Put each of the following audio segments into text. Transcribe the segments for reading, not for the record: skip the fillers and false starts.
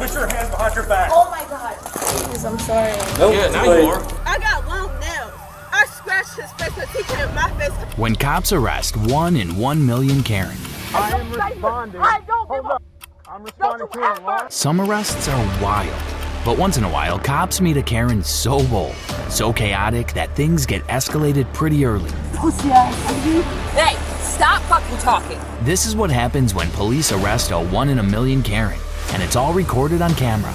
Put your hands behind your back. Oh my God. Please, I'm sorry. Nope. Yeah, now you are. I got long nails. I scratched his face with teaching in my face. When cops arrest 1 in 1 million Karen. I am responding. Hold up. I'm responding to an alarm. Some arrests are wild, but once in a while, cops meet a Karen so bold, so chaotic that things get escalated pretty early. Hey, stop fucking talking. This is what happens when police arrest a 1 in a million Karen, and it's all recorded on camera.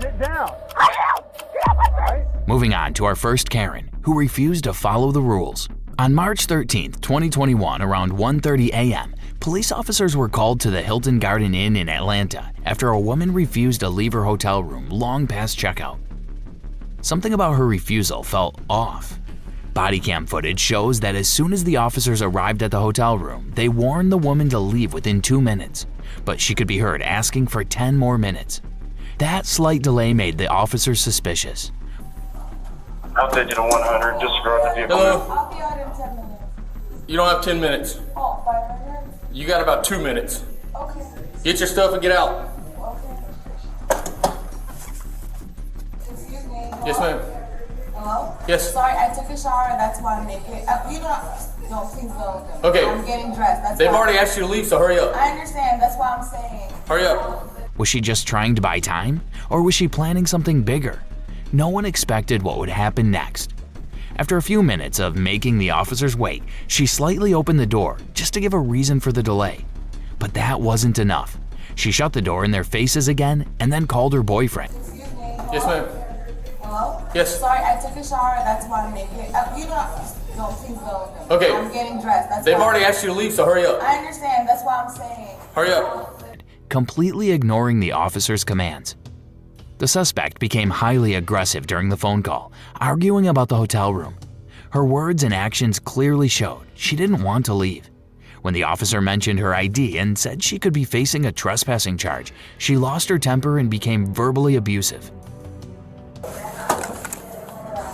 Get down. Moving on to our first Karen, who refused to follow the rules. On March 13th, 2021, around 1:30 a.m., police officers were called to the Hilton Garden Inn in Atlanta after a woman refused to leave her hotel room long past checkout. Something about her refusal felt off. Bodycam footage shows that as soon as the officers arrived at the hotel room, they warned the woman to leave within 2 minutes, but she could be heard asking for 10 more minutes. That slight delay made the officers suspicious. I'll take you to 100, disregard the vehicle. Hello? I'll be out in 10 minutes. You don't have 10 minutes. Oh, 5 minutes? You got about 2 minutes. Okay. Get your stuff and get out. Okay. Excuse me. Hello? Yes, ma'am. Hello? Yes. Sorry, I took a shower. That's why I'm naked. You don't. No, please don't. Okay. I'm getting dressed. That's They've why. already asked you to leave, so hurry up. I understand. That's why I'm saying. Hurry up. Was she just trying to buy time, or was she planning something bigger? No one expected what would happen next. After a few minutes of making the officers wait, she slightly opened the door just to give a reason for the delay. But that wasn't enough. She shut the door in their faces again and then called her boyfriend. Excuse me. Yes, ma'am. Hello? Yes. Sorry, I took a shower. That's why I'm naked. You don't. No, please don't. Okay. I'm getting dressed. That's They've why. already asked you to leave, so hurry up. I understand. That's why I'm saying. Hurry up. Completely ignoring the officer's commands. The suspect became highly aggressive during the phone call, arguing about the hotel room. Her words and actions clearly showed she didn't want to leave. When the officer mentioned her ID and said she could be facing a trespassing charge, she lost her temper and became verbally abusive.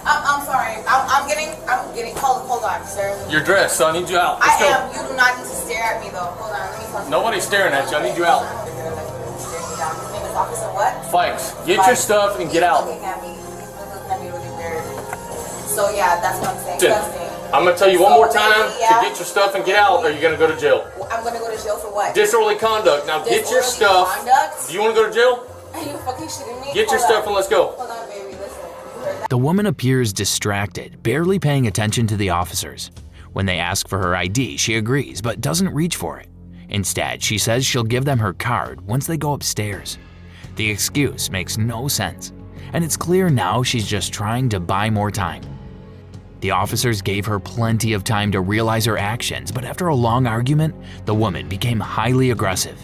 I'm sorry. I'm getting. Hold on, sir. You're dressed, so I need you out. Let's I go. am. You do not need to stare at me, though. Hold on. Let me talk. Nobody's staring at you. I need you out. His name is Officer what? Fikes, get your stuff and get out. Looking at me. He's looking at me really weird. So yeah, that's what I'm saying. Listen, I'm gonna tell you one more time to get your stuff and get out, or you're gonna go to jail. I'm gonna go to jail for what? Disorderly conduct. Now get your stuff. Conduct? Do you want to go to jail? Are you fucking shitting me? Get your stuff and let's go. Hold on, baby. Listen. The woman appears distracted, barely paying attention to the officers. When they ask for her ID, she agrees but doesn't reach for it. Instead, she says she'll give them her card once they go upstairs. The excuse makes no sense, and it's clear now she's just trying to buy more time. The officers gave her plenty of time to realize her actions, but after a long argument, the woman became highly aggressive.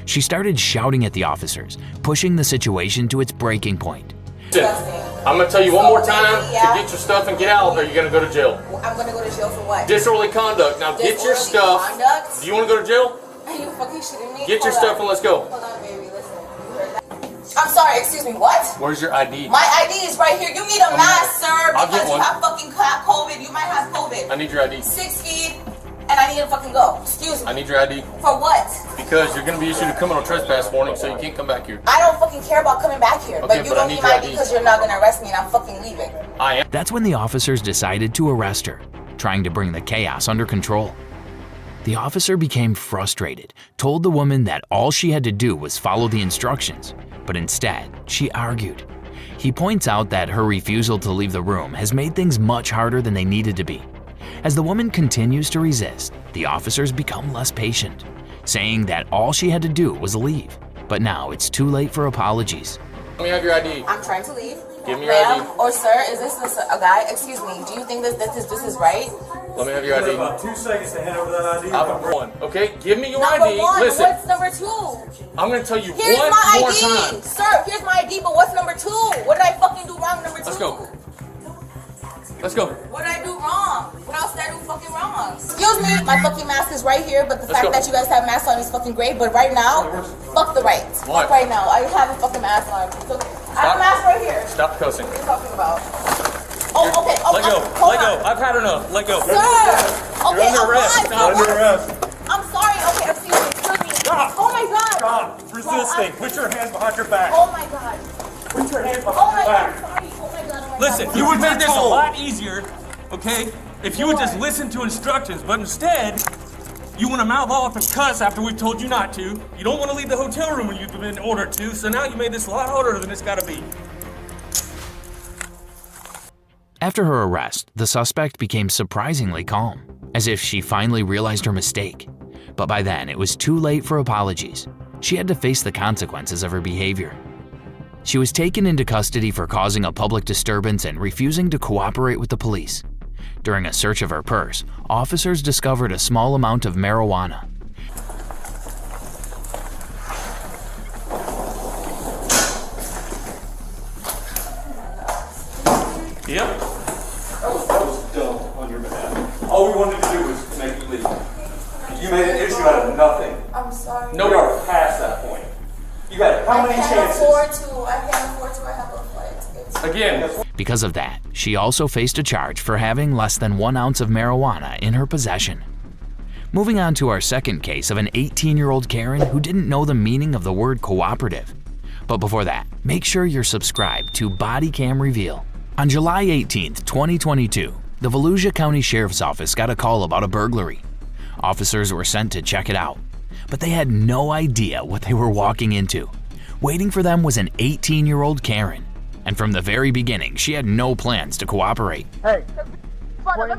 She started shouting at the officers, pushing the situation to its breaking point. I'm gonna tell you one more time to get your stuff and get out, or you're gonna go to jail. I'm gonna go to jail for what? Disorderly conduct. Now get your stuff. Conduct? Do you want to go to jail? Are you fucking shitting me? Get your stuff and let's go. Hold on, baby. Listen. I'm sorry. Excuse me. What? Where's your ID? My ID is right here. You need a mask, sir, I'll get because you one. have fucking COVID. You might have COVID. I need your ID. 6 feet, and I need to fucking go. Excuse me. I need your ID. For what? Because you're gonna be issued a criminal trespass warning, so you can't come back here. I don't fucking care about coming back here. Okay, but you but I don't need need your my ID. ID because you're not gonna arrest me, and I'm fucking leaving. I am. That's when the officers decided to arrest her, trying to bring the chaos under control. The officer became frustrated, told the woman that all she had to do was follow the instructions, but instead, she argued. He points out that her refusal to leave the room has made things much harder than they needed to be. As the woman continues to resist, the officers become less patient, saying that all she had to do was leave. But now it's too late for apologies. Let me have your ID. I'm trying to leave. Give me your ID. Ma'am or sir, is this a guy? Excuse me. Do you think this is right? Let me have your You ID. got about 2 seconds to hand over that ID. I've got one. Okay, give me your Number ID. one. Listen, What's number two? I'm gonna tell you Here's one my more ID, time. sir. Here's my ID. But what's number two? What did I fucking do wrong? Number two. Let's go. Let's go. What did I do wrong? What else did I do fucking wrong? Excuse me, my fucking mask is right here, but the Let's fact go. that you guys have masks on is fucking great, but right now, fuck the right. What? Fuck right now. I have a fucking mask on. So, I have a mask right here. Stop cussing. What are you talking about? Oh, okay. Oh, Let go. hold Let go. on. I've had enough. Let go. Sir! Okay, under arrest. I'm Stop. fine. I'm sorry. Okay, excuse me. Stop. Oh my god. Stop resisting. Put your hands behind your back. Oh my god. Put your hands Oh behind my your god, back. sorry. Oh my god. Oh my Listen, god. you would make this a lot easier, okay, if you would just listen to instructions, but instead, you want to mouth off and cuss after we've told you not to. You don't want to leave the hotel room when you've been ordered to, so now you made this a lot harder than it's got to be. After her arrest, the suspect became surprisingly calm, as if she finally realized her mistake. But by then, it was too late for apologies. She had to face the consequences of her behavior. She was taken into custody for causing a public disturbance and refusing to cooperate with the police. During a search of her purse, officers discovered a small amount of marijuana. Yep. That was dumb on your behalf. All we wanted to do was make it legal. You made an issue out of nothing. I'm sorry. No, we are past that point. You got how many chances? I can't afford to. I have a flight ticket. Again. Because of that, she also faced a charge for having less than 1 ounce of marijuana in her possession. Moving on to our second case of an 18-year-old Karen who didn't know the meaning of the word cooperative. But before that, make sure you're subscribed to Bodycam Reveal. On July 18, 2022, the Volusia County Sheriff's Office got a call about a burglary. Officers were sent to check it out, but they had no idea what they were walking into. Waiting for them was an 18-year-old Karen, and from the very beginning, she had no plans to cooperate. Hey, Let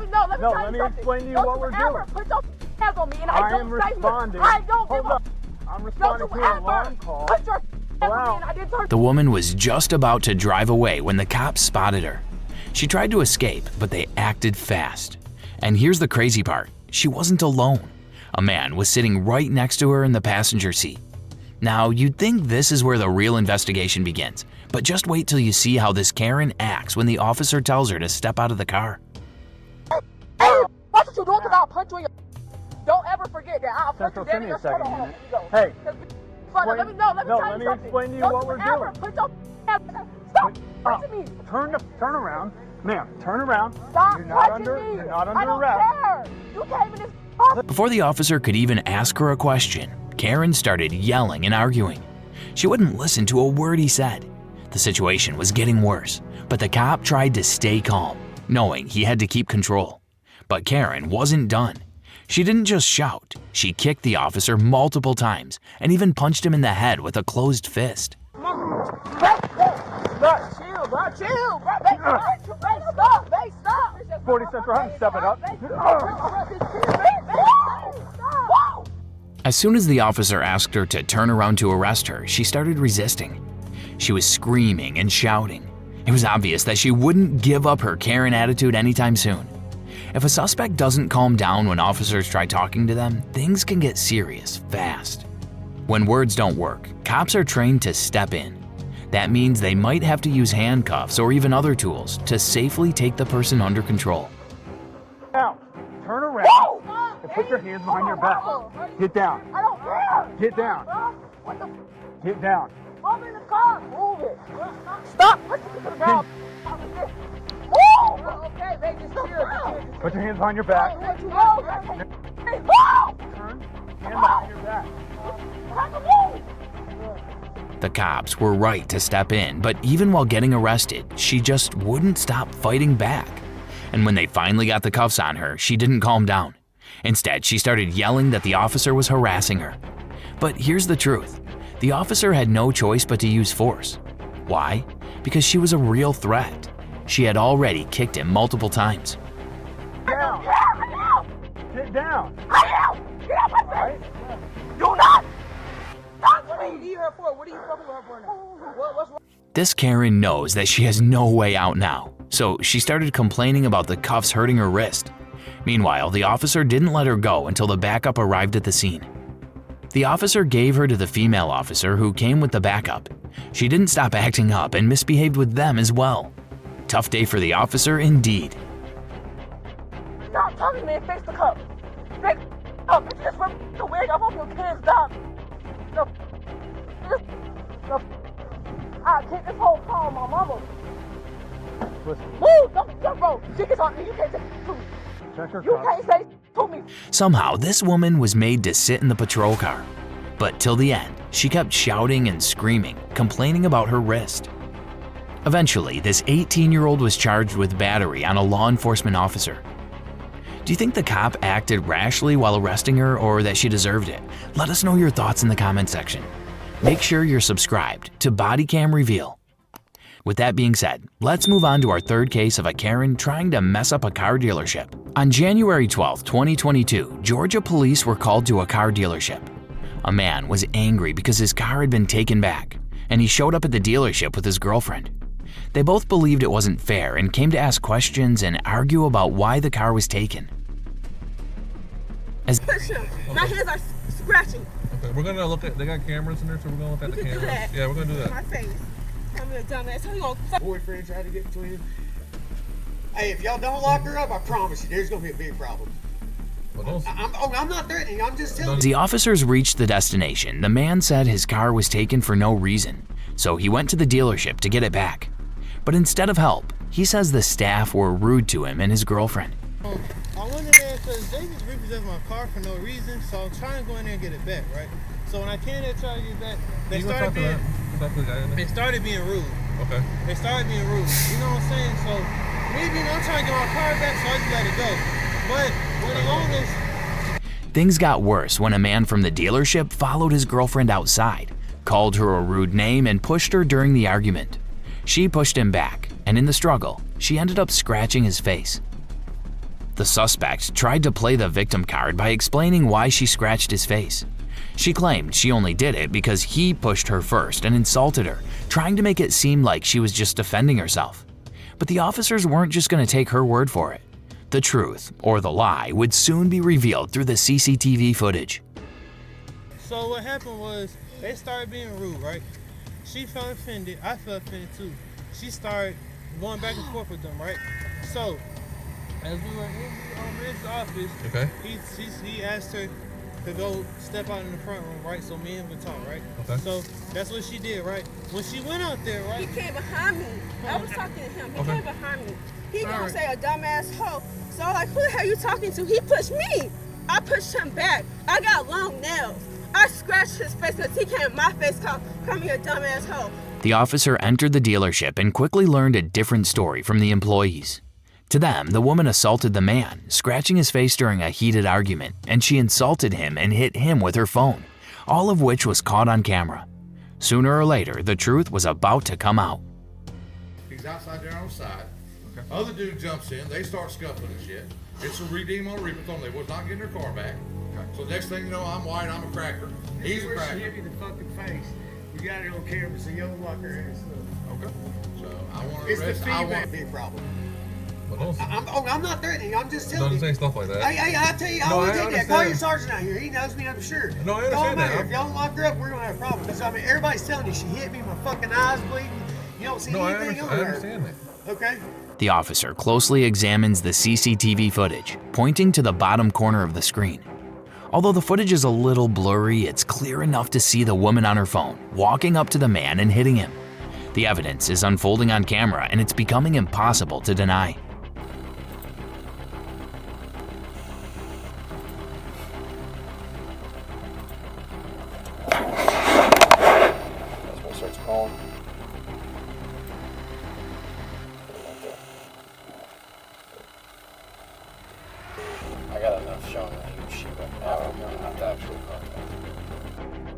me explain to you what we're doing. Put your hands on me and I am responding. I don't give Hold up. I'm responding to an alarm call. Put your hands on me and I didn't turn. The woman was just about to drive away when the cops spotted her. She tried to escape, but they acted fast. And here's the crazy part. She wasn't alone. A man was sitting right next to her in the passenger seat. Now, you'd think this is where the real investigation begins, but just wait till you see how this Karen acts when the officer tells her to step out of the car. Hey, watch what you doing because I'll punch you in your... Don't ever forget that. I'll punch you Central, dead in give me your a second, shoulder. man. Hey. Let me tell you something. Explain to you Don't what we're ever doing. Put your hands... Stop punching me. Turn around. Ma'am, turn around. Stop You're not punching me. You're not I under don't arrest. care. You came in this office. Before the officer could even ask her a question, Karen started yelling and arguing. She wouldn't listen to a word he said. The situation was getting worse, but the cop tried to stay calm, knowing he had to keep control. But Karen wasn't done. She didn't just shout, she kicked the officer multiple times and even punched him in the head with a closed fist. Chill, bro. Chill, bro. Stop. 40 Central, I'm step it up. As soon as the officer asked her to turn around to arrest her, she started resisting. She was screaming and shouting. It was obvious that she wouldn't give up her Karen attitude anytime soon. If a suspect doesn't calm down when officers try talking to them, things can get serious fast. When words don't work, cops are trained to step in. That means they might have to use handcuffs or even other tools to safely take the person under control. Now, turn around and put your hands behind your back. Get down. I don't care. Get down. What the... Get down. I'm in the car. Move it. Stop pushing me to the ground. Move. Okay, baby, just chill. Put your hands behind your back. Move. Turn. Hands behind your back. The cops were right to step in, but even while getting arrested, she just wouldn't stop fighting back. And when they finally got the cuffs on her, she didn't calm down. Instead, she started yelling that the officer was harassing her. But here's the truth. The officer had no choice but to use force. Why? Because she was a real threat. She had already kicked him multiple times. Down. Get down. Get out my face. Do not. Talk to me. What do you need her for? What are you talking to her for now? What's wrong? This Karen knows that she has no way out now, so she started complaining about the cuffs hurting her wrist. Meanwhile, the officer didn't let her go until the backup arrived at the scene. The officer gave her to the female officer who came with the backup. She didn't stop acting up and misbehaved with them as well. Tough day for the officer indeed. Stop talking to me and fix the cup. Fix the cup. It's just for the wig off of your kids, stop. No. I'll kick this whole car on my mama. Listen. Move! Don't bro. She can talk to me. You can't say to me. Check her You cuffs. can't say to me. Somehow, this woman was made to sit in the patrol car. But till the end, she kept shouting and screaming, complaining about her wrist. Eventually, this 18-year-old was charged with battery on a law enforcement officer. Do you think the cop acted rashly while arresting her, or that she deserved it? Let us know your thoughts in the comment section. Make sure you're subscribed to Bodycam Reveal. With that being said, let's move on to our third case of a Karen trying to mess up a car dealership. On January 12, 2022, Georgia police were called to a car dealership. A man was angry because his car had been taken back, and he showed up at the dealership with his girlfriend. They both believed it wasn't fair and came to ask questions and argue about why the car was taken. Push him. My hands are scratching. Okay, we're gonna look at. They got cameras in there, so we're gonna look at the cameras. Yeah, we're gonna do that. My face. I'm a dumbass. How you gonna boyfriend tried to get between him. Hey, if y'all don't lock her up, I promise you, there's gonna be a big problem. I'm not threatening. I'm just telling you. As the officers reached the destination, the man said his car was taken for no reason, so he went to the dealership to get it back. But instead of help, he says the staff were rude to him and his girlfriend. I went in there because they just repossessed my car for no reason, so I'm trying to go in there and get it back, right? So when I came there trying to get it back, they started being rude. Okay. They started being rude. You know what I'm saying? So maybe I'm trying to get my car back, so I just let it go. But when they own this, things got worse when a man from the dealership followed his girlfriend outside, called her a rude name, and pushed her during the argument. She pushed him back, and in the struggle, she ended up scratching his face. The suspect tried to play the victim card by explaining why she scratched his face. She claimed she only did it because he pushed her first and insulted her, trying to make it seem like she was just defending herself. But the officers weren't just going to take her word for it. The truth, or the lie, would soon be revealed through the CCTV footage. so what happened was they started being rude, right? She felt offended. I felt offended too. She started going back and forth with them, right? So as we were in Ridge's office, okay, he asked her to go step out in the front room, right? So me and him would talk, right? Okay. So that's what she did, right? When she went out there, right? He came behind me. I was talking to him. He Okay. came behind me. He gonna say a dumbass hoe. So I'm like, who the hell you talking to? He pushed me. I pushed him back. I got long nails. I scratched his face because he came in my face called me a dumbass hoe. The officer entered the dealership and quickly learned a different story from the employees. To them, the woman assaulted the man, scratching his face during a heated argument, and she insulted him and hit him with her phone, all of which was caught on camera. Sooner or later, the truth was about to come out. He's outside there on the side. Okay. Other dude jumps in, they start scuffling and shit. It's a redeem on repathon. They was not getting their car back. Okay. So next thing you know, I'm white, I'm a cracker. He's a cracker. She hit me in the fucking face. We got it on camera, so you don't lock her ass up. Okay. So I want to It's the arrest. feedback big problem. Well, I'm not threatening. I'm just telling you. Don't say stuff like that. Hey, I tell you, I will take that. Call your sergeant out here. He knows me, I'm sure. No, I understand that. If y'all don't lock her up, we're gonna have a problem. Because I mean, everybody's telling you she hit me. My fucking eyes bleeding. You don't see anything on her. I understand that. Okay. The officer closely examines the CCTV footage, pointing to the bottom corner of the screen. Although the footage is a little blurry, it's clear enough to see the woman on her phone walking up to the man and hitting him. The evidence is unfolding on camera, and it's becoming impossible to deny.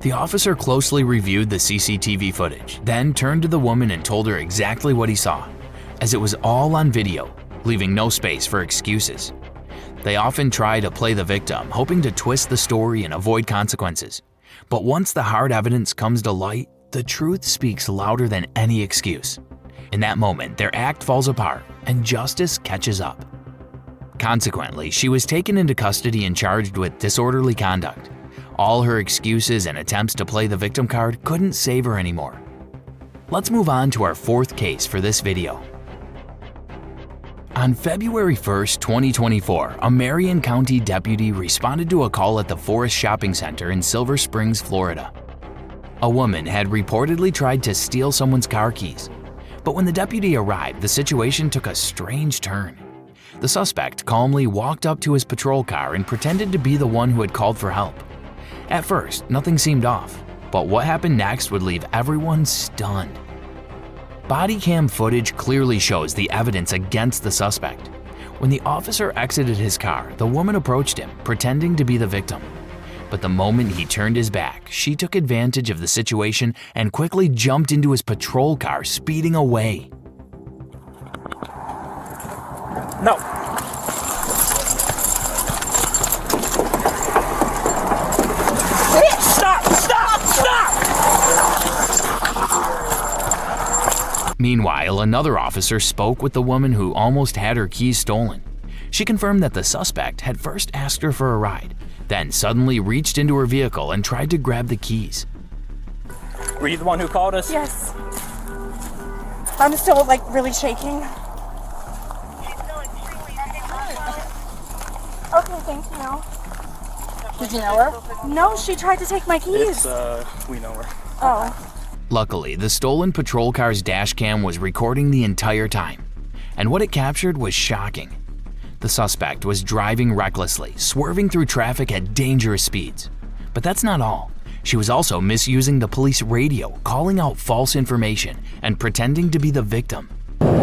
The officer closely reviewed the CCTV footage, then turned to the woman and told her exactly what he saw, as it was all on video, leaving no space for excuses. They often try to play the victim, hoping to twist the story and avoid consequences. But once the hard evidence comes to light, the truth speaks louder than any excuse. In that moment, their act falls apart and justice catches up. Consequently, she was taken into custody and charged with disorderly conduct. All her excuses and attempts to play the victim card couldn't save her anymore. Let's move on to our fourth case for this video. On February 1st, 2024, a Marion County deputy responded to a call at the Forest Shopping Center in Silver Springs, Florida. A woman had reportedly tried to steal someone's car keys. But when the deputy arrived, the situation took a strange turn. The suspect calmly walked up to his patrol car and pretended to be the one who had called for help. At first, nothing seemed off, But what happened next would leave everyone stunned. Body cam footage clearly shows the evidence against the suspect. When the officer exited his car, the woman approached him, pretending to be the victim. But the moment he turned his back, she took advantage of the situation and quickly jumped into his patrol car, speeding away. No. Meanwhile, another officer spoke with the woman who almost had her keys stolen. She confirmed that the suspect had first asked her for a ride, then suddenly reached into her vehicle and tried to grab the keys. Were you the one who called us? Yes. I'm still really shaking. Okay, thank you. Did you know her? No, she tried to take my keys. We know her. Oh. Luckily, the stolen patrol car's dash cam was recording the entire time, and what it captured was shocking. The suspect was driving recklessly, swerving through traffic at dangerous speeds. But that's not all. She was also misusing the police radio, calling out false information, and pretending to be the victim. Excuse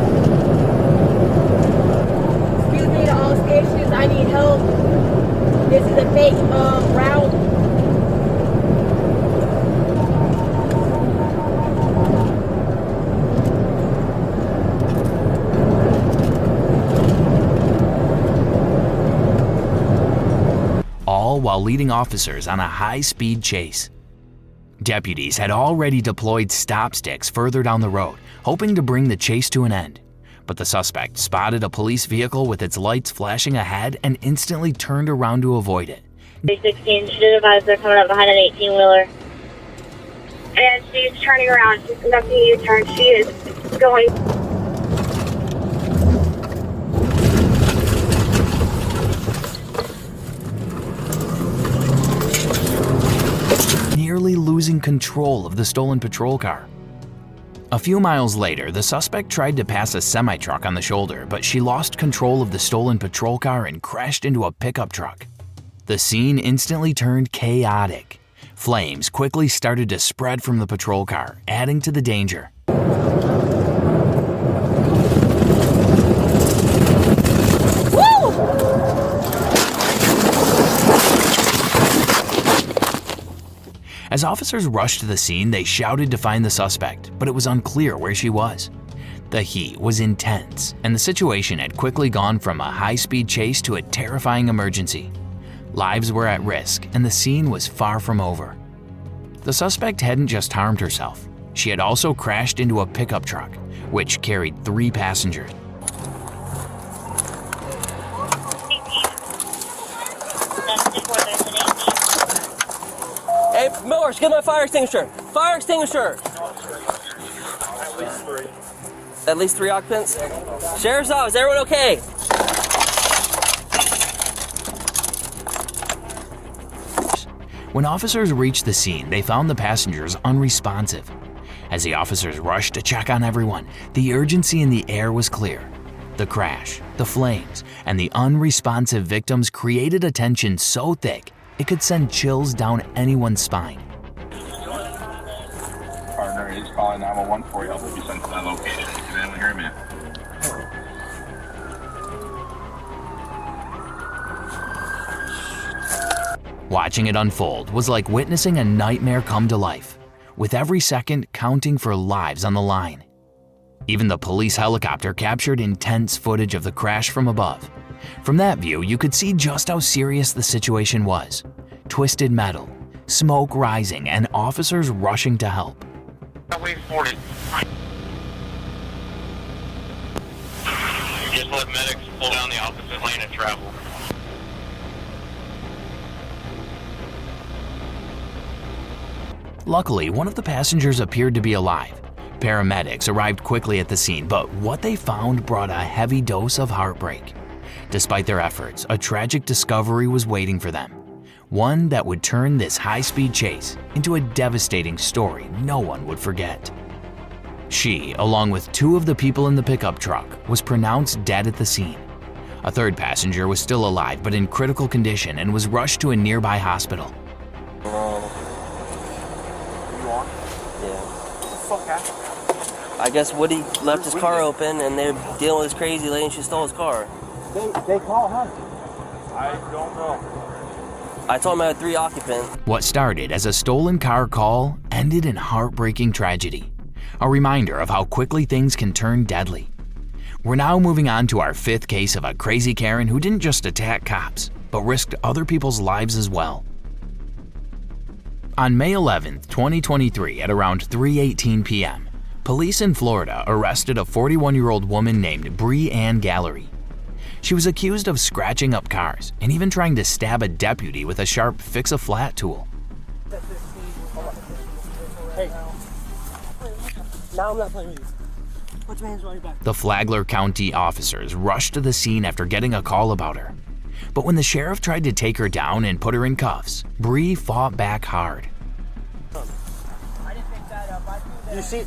me to all stations, I need help. This is a fake route. All while leading officers on a high-speed chase. Deputies had already deployed stop sticks further down the road, hoping to bring the chase to an end. But the suspect spotted a police vehicle with its lights flashing ahead and instantly turned around to avoid it. 316, she did advise they're coming up behind an 18-wheeler. And she's turning around. She's conducting a U-turn. She is going... nearly losing control of the stolen patrol car. A few miles later, the suspect tried to pass a semi-truck on the shoulder, but she lost control of the stolen patrol car and crashed into a pickup truck. The scene instantly turned chaotic. Flames quickly started to spread from the patrol car, adding to the danger. As officers rushed to the scene, they shouted to find the suspect, but it was unclear where she was. The heat was intense, and the situation had quickly gone from a high-speed chase to a terrifying emergency. Lives were at risk, and the scene was far from over. The suspect hadn't just harmed herself. She had also crashed into a pickup truck, which carried 3 passengers. Hey, Millers, get my fire extinguisher! Fire extinguisher! At least 3 occupants? Sheriff's office, everyone okay? When officers reached the scene, they found the passengers unresponsive. As the officers rushed to check on everyone, the urgency in the air was clear. The crash, the flames, and the unresponsive victims created a tension so thick it could send chills down anyone's spine. Partner is calling 911 for you. I'll be sent to that location. Can anyone hear me? Watching it unfold was like witnessing a nightmare come to life, with every second counting for lives on the line. Even the police helicopter captured intense footage of the crash from above. From that view, you could see just how serious the situation was. Twisted metal, smoke rising, and officers rushing to help. Wait for it. Just let medics pull down the opposite lane and travel. Luckily, one of the passengers appeared to be alive. Paramedics arrived quickly at the scene, but what they found brought a heavy dose of heartbreak. Despite their efforts, a tragic discovery was waiting for them. One that would turn this high-speed chase into a devastating story no one would forget. She, along with 2 of the people in the pickup truck, was pronounced dead at the scene. A 3rd passenger was still alive but in critical condition and was rushed to a nearby hospital. I guess Woody left his car open and they're dealing with this crazy lady and she stole his car. They call her. I don't know. I told him I had 3 occupants. What started as a stolen car call ended in heartbreaking tragedy. A reminder of how quickly things can turn deadly. We're now moving on to our 5th case of a crazy Karen who didn't just attack cops, but risked other people's lives as well. On May 11th, 2023 at around 3:18 p.m., police in Florida arrested a 41-year-old woman named Bree Galery. She was accused of scratching up cars and even trying to stab a deputy with a sharp fix-a-flat tool. Hey. Now I'm not playing with you. Put your hands on your back. The Flagler County officers rushed to the scene after getting a call about her. But when the sheriff tried to take her down and put her in cuffs, Bree fought back hard. You see?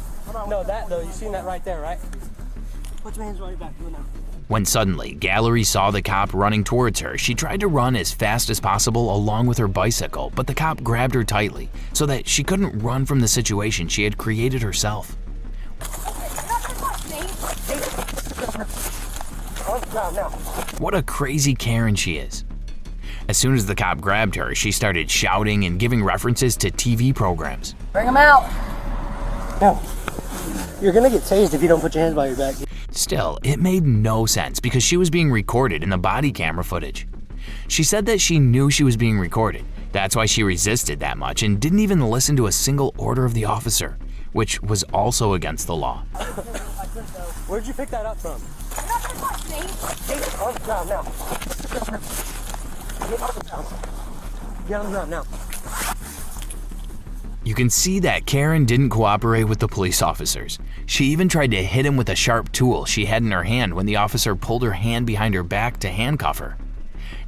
No, that though. You seen that right there, right? Put your hands on your back. Do it now. When suddenly Galery saw the cop running towards her, she tried to run as fast as possible along with her bicycle, but the cop grabbed her tightly so that she couldn't run from the situation she had created herself. What a crazy Karen she is. As soon as the cop grabbed her, she started shouting and giving references to TV programs. Bring him out. No. You're gonna get tased if you don't put your hands by your back. Still, it made no sense because she was being recorded in the body camera footage. She said that she knew she was being recorded. That's why she resisted that much and didn't even listen to a single order of the officer, which was also against the law. Where'd you pick that up from? Get on the ground now. Get on the ground. Get on the ground now. You can see that Karen didn't cooperate with the police officers. She even tried to hit him with a sharp tool she had in her hand when the officer pulled her hand behind her back to handcuff her.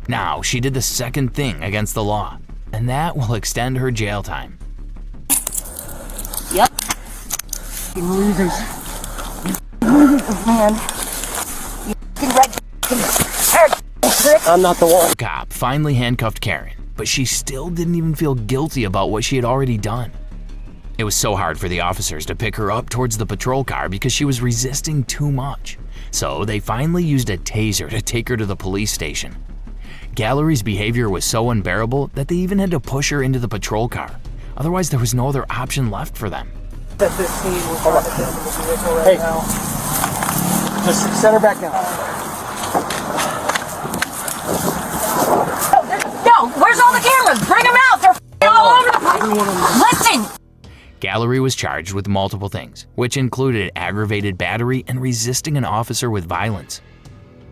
Now, she did the second thing against the law, and that will extend her jail time. Yep. You losers. Man. You red. I'm not the one. The cop finally handcuffed Karen, but she still didn't even feel guilty about what she had already done. It was so hard for the officers to pick her up towards the patrol car because she was resisting too much. So they finally used a taser to take her to the police station. Galery's behavior was so unbearable that they even had to push her into the patrol car. Otherwise, there was no other option left for them. Hey, just set her back down. No, where's all the cameras? Bring them out. They're all over the place. Listen. Galery was charged with multiple things, which included aggravated battery and resisting an officer with violence.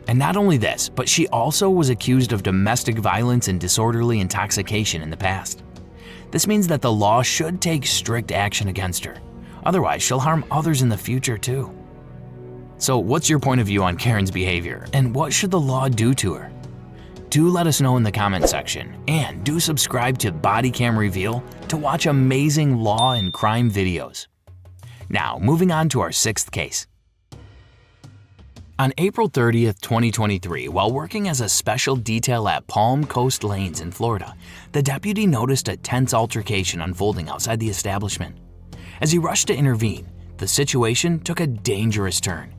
And not only this, but she also was accused of domestic violence and disorderly intoxication in the past. This means that the law should take strict action against her. Otherwise, she'll harm others in the future too. So what's your point of view on Karen's behavior, and what should the law do to her? Do let us know in the comment section, and do subscribe to Bodycam Reveal to watch amazing law and crime videos. Now, moving on to our 6th case. On April 30th, 2023, while working as a special detail at Palm Coast Lanes in Florida, the deputy noticed a tense altercation unfolding outside the establishment. As he rushed to intervene, the situation took a dangerous turn.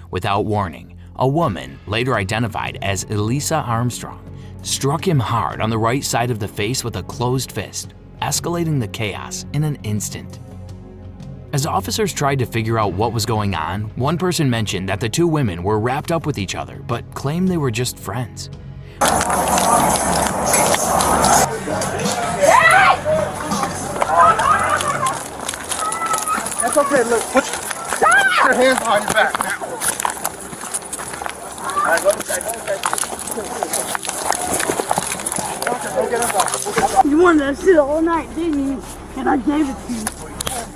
Without warning, a woman, later identified as Elisa Armstrong, struck him hard on the right side of the face with a closed fist, escalating the chaos in an instant. As officers tried to figure out what was going on, one person mentioned that the two women were wrapped up with each other, but claimed they were just friends. That's okay, look, put your hands behind your back now. Alright, go inside. You wanted that shit all night, didn't you? And I gave it to you.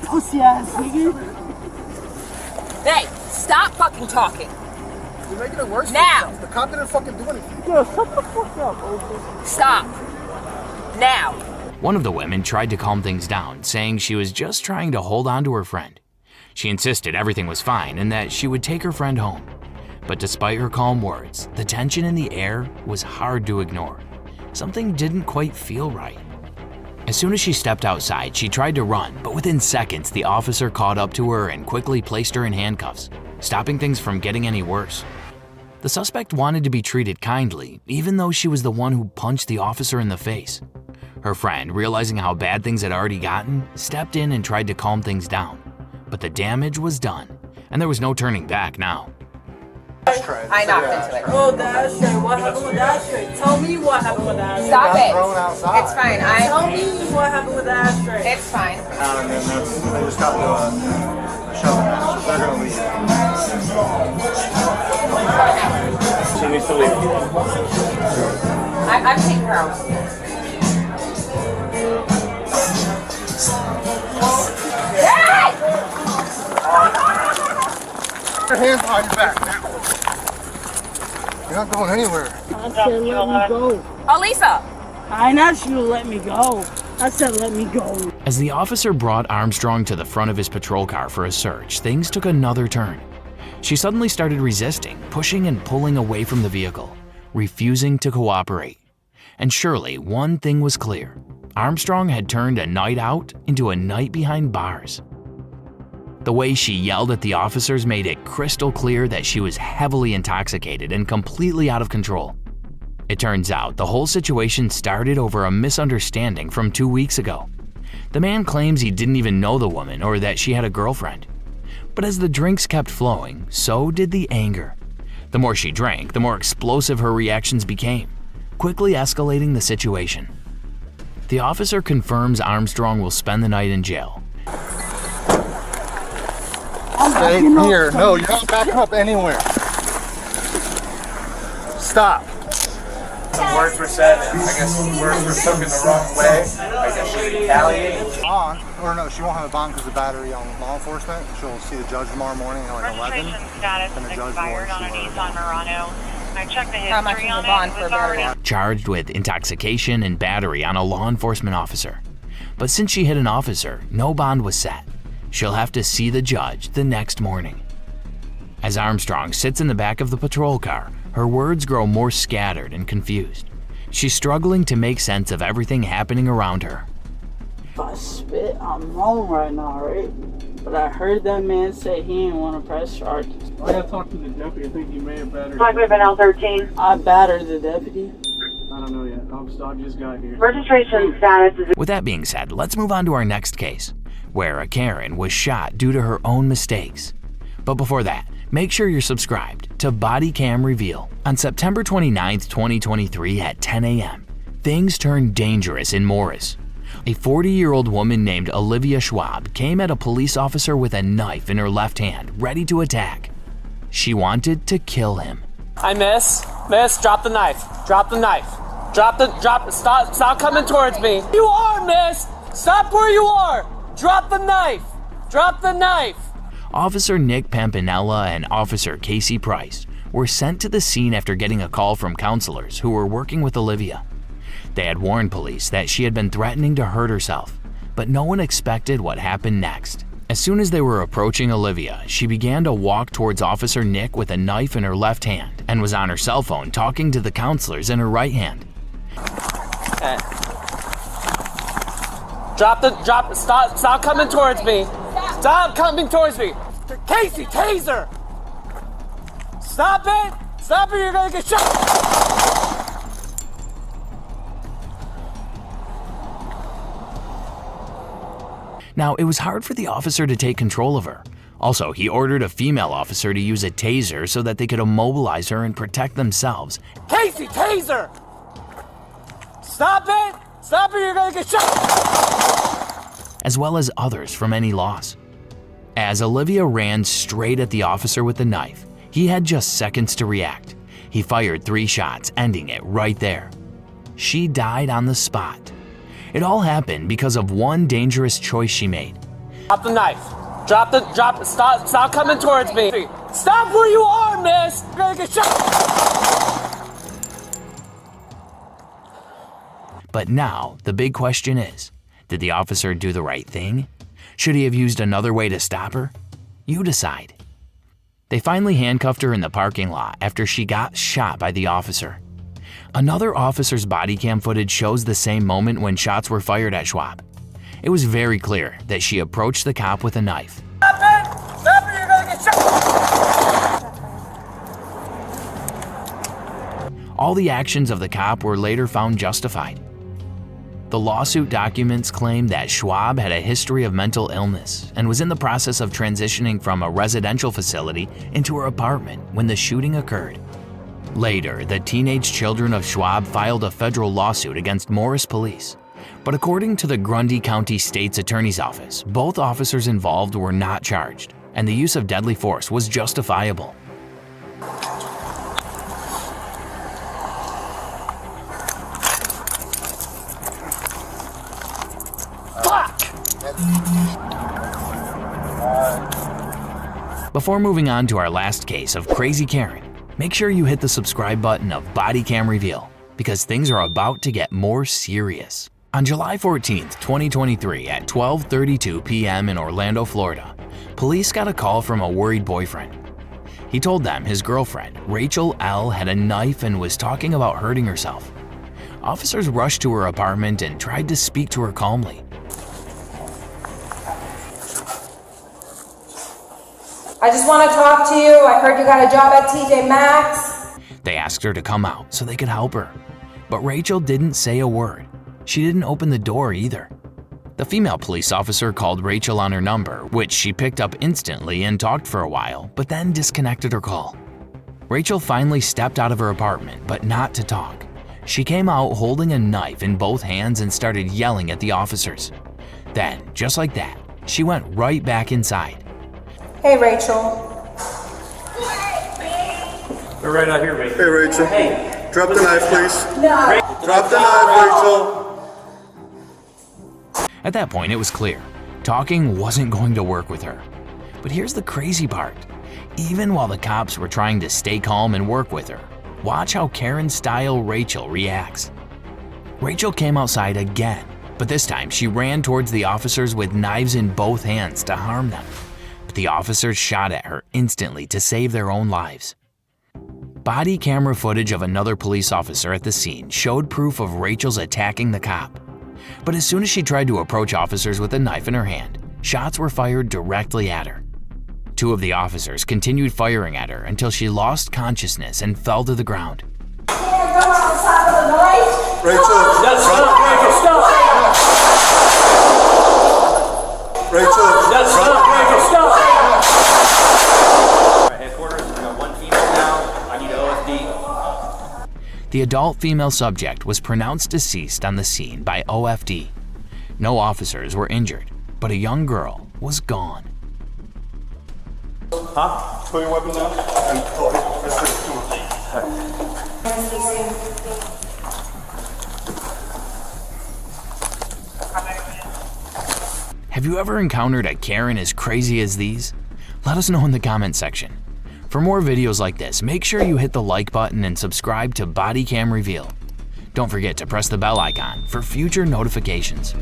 Pussy ass nigga. Hey, stop fucking talking. You're making it worse. Now. The cop didn't fucking do anything. Yo, shut the fuck up, old. Stop. Now. One of the women tried to calm things down, saying she was just trying to hold on to her friend. She insisted everything was fine and that she would take her friend home. But despite her calm words, the tension in the air was hard to ignore. Something didn't quite feel right. As soon as she stepped outside, she tried to run, but within seconds, the officer caught up to her and quickly placed her in handcuffs, stopping things from getting any worse. The suspect wanted to be treated kindly, even though she was the one who punched the officer in the face. Her friend, realizing how bad things had already gotten, stepped in and tried to calm things down. But the damage was done, and there was no turning back now. I knocked into it. Oh, the ashtray. What happened with the ashtray? Tell me what happened with the ashtray. Stop it. Thrown outside. It's fine. Tell me what happened with the ashtray. It's fine. And then they just got the shoving match, so they're gonna leave. She needs to leave. I'm taking her out. Hey! Your hands behind your back now. You're not going anywhere. I said let me go. Elisa! I asked you to let me go. I said let me go. As the officer brought Armstrong to the front of his patrol car for a search, things took another turn. She suddenly started resisting, pushing and pulling away from the vehicle, refusing to cooperate. And surely one thing was clear. Armstrong had turned a night out into a night behind bars. The way she yelled at the officers made it crystal clear that she was heavily intoxicated and completely out of control. It turns out the whole situation started over a misunderstanding from 2 weeks ago. The man claims he didn't even know the woman or that she had a girlfriend. But as the drinks kept flowing, so did the anger. The more she drank, the more explosive her reactions became, quickly escalating the situation. The officer confirms Armstrong will spend the night in jail. Stay here. No, you're not backing up anywhere. Stop. Some words were said, and I guess some words were taken the wrong way. I guess she retaliated. Bond, or no, she won't have a bond because of battery on law enforcement. She'll see the judge tomorrow morning at like 11. Status And the is judge expired on an Nissan Murano. I checked the How much history is on the bond it. for It was battery? already Charged with intoxication and battery on a law enforcement officer. But since she hit an officer, no bond was set. She'll have to see the judge the next morning. As Armstrong sits in the back of the patrol car, her words grow more scattered and confused. She's struggling to make sense of everything happening around her. If I spit, I'm wrong right now, right? But I heard that man say he didn't want to press charges. I gotta talk to the deputy. I think you may have battered. Talk with L13. I battered the deputy. I don't know yet. I just got here. Registration status is With that being said, let's move on to our next case, where a Karen was shot due to her own mistakes. But before that, make sure you're subscribed to Bodycam Reveal. On September 29th, 2023 at 10 a.m., things turned dangerous in Morris. A 40-year-old woman named Alivia Schwab came at a police officer with a knife in her left hand, ready to attack. She wanted to kill him. Hi, miss, drop the knife. Drop the knife. Stop coming towards me. You are, miss. Stop where you are. Drop the knife. Drop the knife. Officer Nick Pampinella and Officer Casey Price were sent to the scene after getting a call from counselors who were working with Alivia. They had warned police that she had been threatening to hurt herself, but no one expected what happened next. As soon as they were approaching Alivia, she began to walk towards Officer Nick with a knife in her left hand and was on her cell phone talking to the counselors in her right hand. Okay. Stop coming towards me. Stop coming towards me. Casey, taser. Stop it. Stop it, you're gonna get shot. Now, it was hard for the officer to take control of her. Also, he ordered a female officer to use a taser so that they could immobilize her and protect themselves. Casey, taser. Stop it. Stop it, you're gonna get shot. As well as others from any loss. As Alivia ran straight at the officer with the knife, he had just seconds to react. He fired 3 shots, ending it right there. She died on the spot. It all happened because of one dangerous choice she made. Drop the knife. Stop coming towards me. Stop where you are, miss. You're gonna get shot. But now, the big question is, did the officer do the right thing? Should he have used another way to stop her? You decide. They finally handcuffed her in the parking lot after she got shot by the officer. Another officer's body cam footage shows the same moment when shots were fired at Schwab. It was very clear that she approached the cop with a knife. Stop it! Stop it! You're gonna get shot! All the actions of the cop were later found justified. The lawsuit documents claim that Schwab had a history of mental illness and was in the process of transitioning from a residential facility into her apartment when the shooting occurred. Later, the teenage children of Schwab filed a federal lawsuit against Morris Police. But according to the Grundy County State's Attorney's Office, both officers involved were not charged, and the use of deadly force was justifiable. Before moving on to our last case of Crazy Karen, make sure you hit the subscribe button of Bodycam Reveal, because things are about to get more serious. On July 14th, 2023 at 12:32 p.m. in Orlando, Florida, police got a call from a worried boyfriend. He told them his girlfriend, Rachel L., had a knife and was talking about hurting herself. Officers rushed to her apartment and tried to speak to her calmly. I just want to talk to you. I heard you got a job at TJ Maxx. They asked her to come out so they could help her. But Rachel didn't say a word. She didn't open the door either. The female police officer called Rachel on her number, which she picked up instantly and talked for a while, but then disconnected her call. Rachel finally stepped out of her apartment, but not to talk. She came out holding a knife in both hands and started yelling at the officers. Then, just like that, she went right back inside. Hey, Rachel. We're right out here, Rachel. Hey, Rachel. Hey. Drop the knife, please. No. Drop the knife, Rachel. At that point, it was clear. Talking wasn't going to work with her. But here's the crazy part. Even while the cops were trying to stay calm and work with her, watch how Karen-style Rachel reacts. Rachel came outside again, but this time she ran towards the officers with knives in both hands to harm them. But the officers shot at her instantly to save their own lives. Body camera footage of another police officer at the scene showed proof of Rachel's attacking the cop. But as soon as she tried to approach officers with a knife in her hand, shots were fired directly at her. Two of the officers continued firing at her until she lost consciousness and fell to the ground. Go outside with a knife. Rachel, Stop. Rachel, Stop. Headquarters, we got one female now. I need OFD. The adult female subject was pronounced deceased on the scene by OFD. No officers were injured, but a young girl was gone. Huh? Put your weapon down and pull it. Have you ever encountered a Karen as crazy as these? Let us know in the comment section. For more videos like this, make sure you hit the like button and subscribe to Bodycam Reveal. Don't forget to press the bell icon for future notifications.